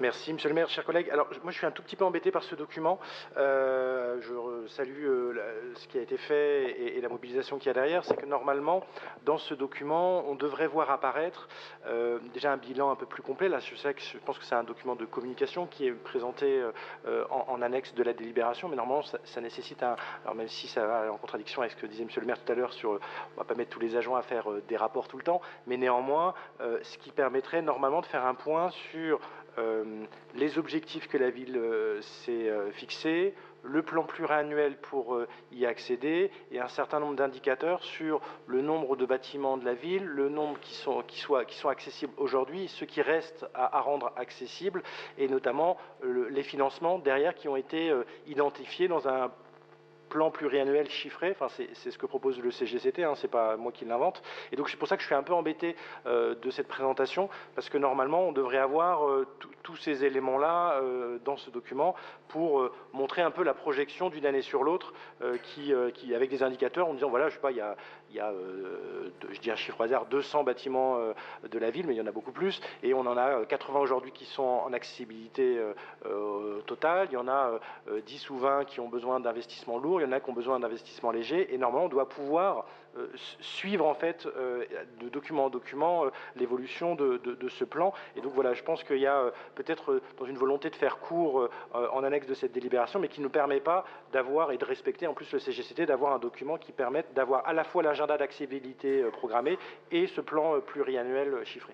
Merci, monsieur le maire, chers collègues. Alors, moi, je suis un tout petit peu embêté par ce document. Je salue ce qui a été fait et la mobilisation qu'il y a derrière. C'est que normalement, dans ce document, on devrait voir apparaître déjà un bilan un peu plus complet. Là, je pense que c'est un document de communication qui est présenté en annexe de la délibération, mais normalement, ça nécessite un... Alors, même si ça va en contradiction avec ce que disait monsieur le maire tout à l'heure sur... on va pas mettre tous les agents à faire des rapports tout le temps, mais néanmoins, ce qui permettrait normalement de faire un point sur les objectifs que la ville s'est fixés, le plan pluriannuel pour y accéder et un certain nombre d'indicateurs sur le nombre de bâtiments de la ville, le nombre qui sont accessibles aujourd'hui, ceux qui restent à rendre accessibles et notamment les financements derrière qui ont été identifiés dans un plan pluriannuel chiffré, enfin c'est ce que propose le CGCT, hein, c'est pas moi qui l'invente, et donc c'est pour ça que je suis un peu embêté de cette présentation, parce que normalement on devrait avoir tous ces éléments-là dans ce document pour montrer un peu la projection d'une année sur l'autre, avec des indicateurs en disant voilà, je sais pas, il y a je dis un chiffre au hasard, 200 bâtiments de la ville, mais il y en a beaucoup plus, et on en a 80 aujourd'hui qui sont en accessibilité totale, il y en a 10 ou 20 qui ont besoin d'investissements lourds, il y en a qui ont besoin d'investissements légers, et normalement on doit pouvoir suivre en fait de document en document l'évolution de ce plan. Et donc voilà, je pense qu'il y a peut-être dans une volonté de faire court en annexe de cette délibération, mais qui ne nous permet pas d'avoir et de respecter en plus le CGCT, d'avoir un document qui permette d'avoir à la fois l'agenda d'accessibilité programmé et ce plan pluriannuel chiffré.